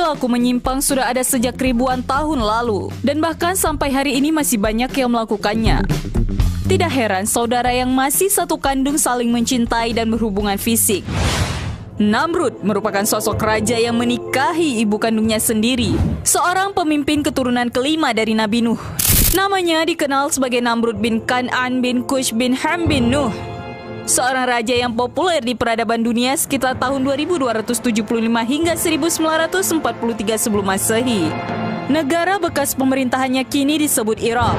Perilaku menyimpang sudah ada sejak ribuan tahun lalu, dan bahkan sampai hari ini masih banyak yang melakukannya. Tidak heran saudara yang masih satu kandung saling mencintai dan berhubungan fisik. Namrud merupakan sosok raja yang menikahi ibu kandungnya sendiri, seorang pemimpin keturunan kelima dari Nabi Nuh. Namanya dikenal sebagai Namrud bin Kan'an bin Kush bin Ham bin Nuh, seorang raja yang populer di peradaban dunia sekitar tahun 2275 hingga 1943 sebelum Masehi. Negara bekas pemerintahannya kini disebut Irak,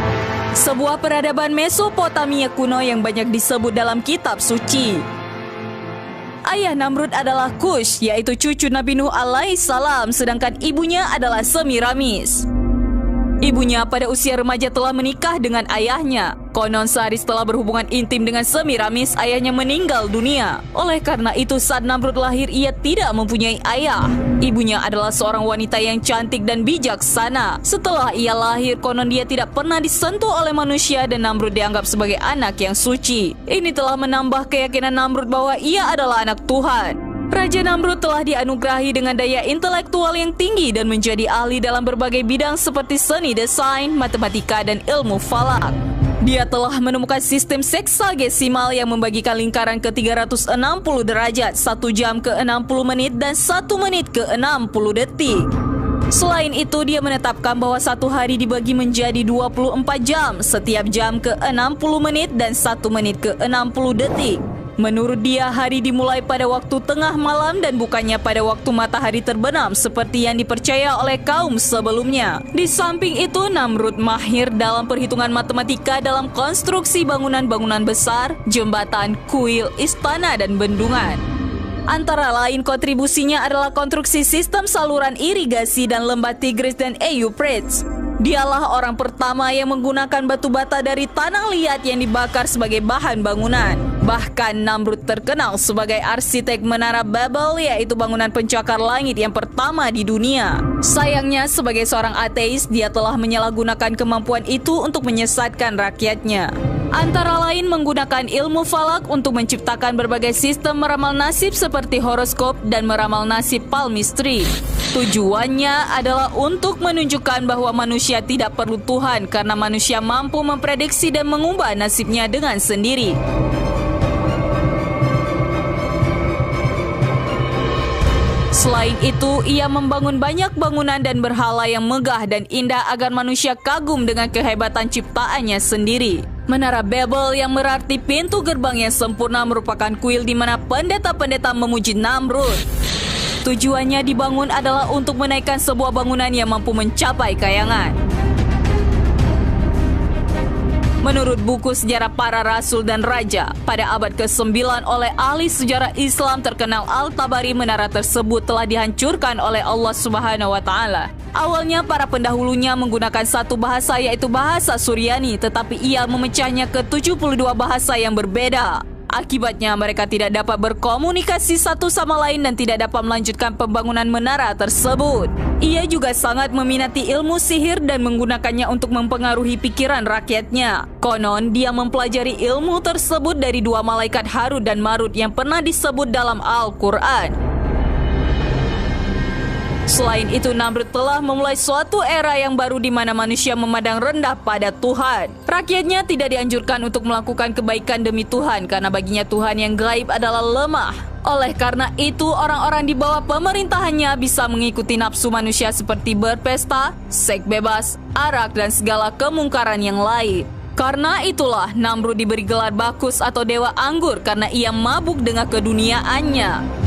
sebuah peradaban Mesopotamia kuno yang banyak disebut dalam kitab suci. Ayah Namrud adalah Kush, yaitu cucu Nabi Nuh alaihissalam, sedangkan ibunya adalah Semiramis. Ibunya pada usia remaja telah menikah dengan ayahnya. Konon sehari setelah berhubungan intim dengan Semiramis, ayahnya meninggal dunia. Oleh karena itu saat Namrud lahir, ia tidak mempunyai ayah. Ibunya adalah seorang wanita yang cantik dan bijaksana. Setelah ia lahir, konon dia tidak pernah disentuh oleh manusia dan Namrud dianggap sebagai anak yang suci. Ini telah menambah keyakinan Namrud bahwa ia adalah anak Tuhan. Raja Namrud telah dianugerahi dengan daya intelektual yang tinggi dan menjadi ahli dalam berbagai bidang seperti seni desain, matematika, dan ilmu falak. Dia telah menemukan sistem seksagesimal yang membagikan lingkaran ke 360 derajat, 1 jam ke 60 menit, dan 1 menit ke 60 detik. Selain itu, dia menetapkan bahwa satu hari dibagi menjadi 24 jam, setiap jam ke 60 menit, dan 1 menit ke 60 detik. Menurut dia, hari dimulai pada waktu tengah malam dan bukannya pada waktu matahari terbenam seperti yang dipercaya oleh kaum sebelumnya. Di samping itu, Namrud mahir dalam perhitungan matematika dalam konstruksi bangunan-bangunan besar, jembatan, kuil, istana, dan bendungan. Antara lain kontribusinya adalah konstruksi sistem saluran irigasi dan lembah Tigris dan Euphrates. Dialah orang pertama yang menggunakan batu bata dari tanah liat yang dibakar sebagai bahan bangunan. Bahkan Namrud terkenal sebagai arsitek Menara Babel, yaitu bangunan pencakar langit yang pertama di dunia. Sayangnya, sebagai seorang ateis, dia telah menyalahgunakan kemampuan itu untuk menyesatkan rakyatnya. Antara lain menggunakan ilmu falak untuk menciptakan berbagai sistem meramal nasib seperti horoskop dan meramal nasib palmistry. Tujuannya adalah untuk menunjukkan bahwa manusia tidak perlu Tuhan karena manusia mampu memprediksi dan mengubah nasibnya dengan sendiri. Selain itu, ia membangun banyak bangunan dan berhala yang megah dan indah agar manusia kagum dengan kehebatan ciptaannya sendiri. Menara Babel yang berarti pintu gerbang yang sempurna merupakan kuil di mana pendeta-pendeta memuji Namrud. Tujuannya dibangun adalah untuk menaikkan sebuah bangunan yang mampu mencapai kayangan. Menurut buku sejarah para rasul dan raja, pada abad ke-9 oleh ahli sejarah Islam terkenal Al-Tabari, menara tersebut telah dihancurkan oleh Allah Subhanahu wa Ta'ala. Awalnya para pendahulunya menggunakan satu bahasa, yaitu bahasa Suryani, tetapi ia memecahnya ke 72 bahasa yang berbeda. Akibatnya mereka tidak dapat berkomunikasi satu sama lain dan tidak dapat melanjutkan pembangunan menara tersebut. Ia juga sangat meminati ilmu sihir dan menggunakannya untuk mempengaruhi pikiran rakyatnya. Konon dia mempelajari ilmu tersebut dari 2 malaikat Harut dan Marut yang pernah disebut dalam Al-Quran. Selain itu, Namrud telah memulai suatu era yang baru di mana manusia memandang rendah pada Tuhan. Rakyatnya tidak dianjurkan untuk melakukan kebaikan demi Tuhan karena baginya Tuhan yang gaib adalah lemah. Oleh karena itu, orang-orang di bawah pemerintahannya bisa mengikuti nafsu manusia seperti berpesta, seks bebas, arak, dan segala kemungkaran yang lain. Karena itulah Namrud diberi gelar Bakus atau Dewa Anggur karena ia mabuk dengan keduniaannya.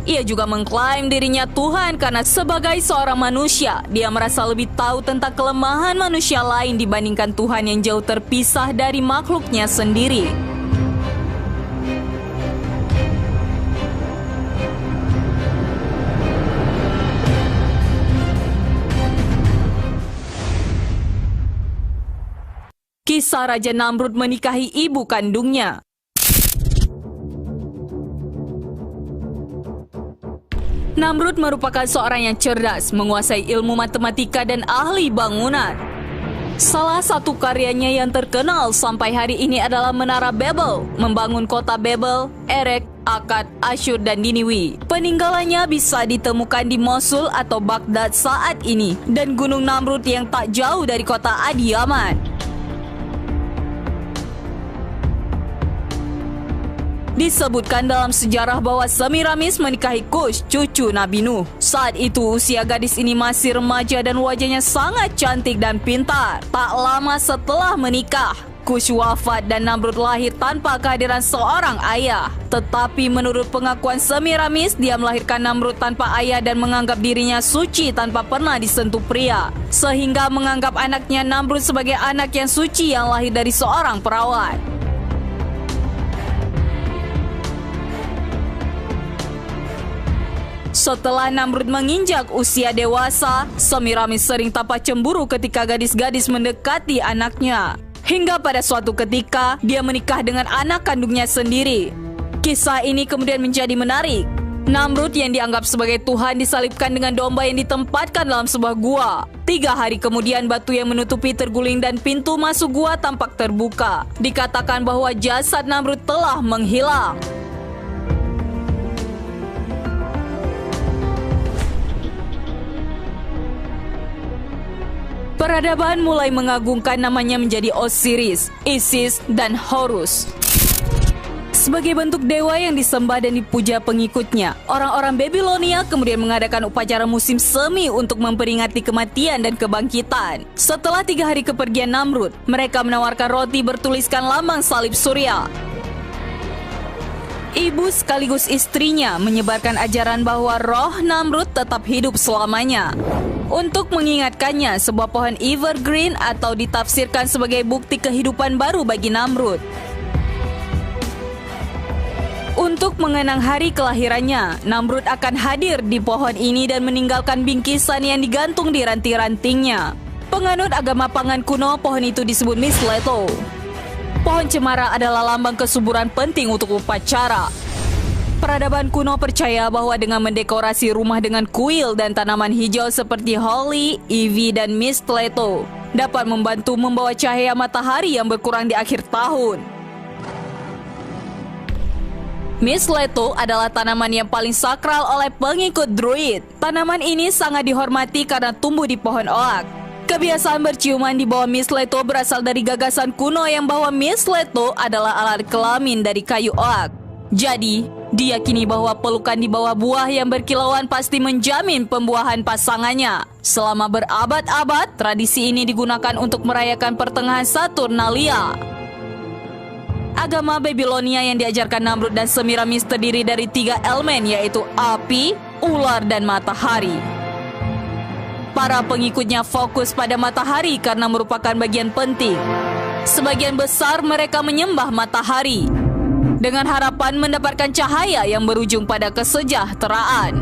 Ia juga mengklaim dirinya Tuhan karena sebagai seorang manusia, dia merasa lebih tahu tentang kelemahan manusia lain dibandingkan Tuhan yang jauh terpisah dari makhluknya sendiri. Kisah Raja Namrud menikahi ibu kandungnya. Namrud merupakan seorang yang cerdas, menguasai ilmu matematika dan ahli bangunan. Salah satu karyanya yang terkenal sampai hari ini adalah Menara Babel, membangun kota Babel, Erek, Akkad, Asyur, dan Niniwi. Peninggalannya bisa ditemukan di Mosul atau Baghdad saat ini dan Gunung Namrud yang tak jauh dari kota Adiyaman. Disebutkan dalam sejarah bahwa Semiramis menikahi Kush, cucu Nabi Nuh. Saat itu usia gadis ini masih remaja dan wajahnya sangat cantik dan pintar. Tak lama setelah menikah, Kush wafat dan Namrud lahir tanpa kehadiran seorang ayah. Tetapi menurut pengakuan Semiramis, dia melahirkan Namrud tanpa ayah dan menganggap dirinya suci tanpa pernah disentuh pria. Sehingga menganggap anaknya Namrud sebagai anak yang suci yang lahir dari seorang perawat. Setelah Namrud menginjak usia dewasa, Semiramis sering tampak cemburu ketika gadis-gadis mendekati anaknya. Hingga pada suatu ketika, dia menikah dengan anak kandungnya sendiri. Kisah ini kemudian menjadi menarik. Namrud yang dianggap sebagai Tuhan disalibkan dengan domba yang ditempatkan dalam sebuah gua. 3 hari kemudian batu yang menutupi terguling dan pintu masuk gua tampak terbuka. Dikatakan bahwa jasad Namrud telah menghilang. Peradaban mulai mengagungkan namanya menjadi Osiris, Isis, dan Horus. Sebagai bentuk dewa yang disembah dan dipuja pengikutnya, orang-orang Babilonia kemudian mengadakan upacara musim semi untuk memperingati kematian dan kebangkitan. Setelah 3 hari kepergian Namrud, mereka menawarkan roti bertuliskan lambang salib surya. Ibu sekaligus istrinya menyebarkan ajaran bahwa roh Namrud tetap hidup selamanya. Untuk mengingatkannya, sebuah pohon evergreen atau ditafsirkan sebagai bukti kehidupan baru bagi Namrud. Untuk mengenang hari kelahirannya, Namrud akan hadir di pohon ini dan meninggalkan bingkisan yang digantung di ranting-rantingnya. Penganut agama Pangan kuno, pohon itu disebut mistletoe. Pohon cemara adalah lambang kesuburan penting untuk upacara. Peradaban kuno percaya bahwa dengan mendekorasi rumah dengan kuil dan tanaman hijau seperti holly, ivy, dan mistletoe dapat membantu membawa cahaya matahari yang berkurang di akhir tahun. Mistletoe adalah tanaman yang paling sakral oleh pengikut Druid. Tanaman ini sangat dihormati karena tumbuh di pohon oak. Kebiasaan berciuman di bawah mistletoe berasal dari gagasan kuno yang bahwa mistletoe adalah alat kelamin dari kayu oak. Jadi, diyakini bahwa pelukan di bawah buah yang berkilauan pasti menjamin pembuahan pasangannya. Selama berabad-abad, tradisi ini digunakan untuk merayakan pertengahan Saturnalia. Agama Babilonia yang diajarkan Namrud dan Semiramis terdiri dari 3 elemen, yaitu api, ular, dan matahari. Para pengikutnya fokus pada matahari karena merupakan bagian penting. Sebagian besar mereka menyembah matahari dengan harapan mendapatkan cahaya yang berujung pada kesejahteraan.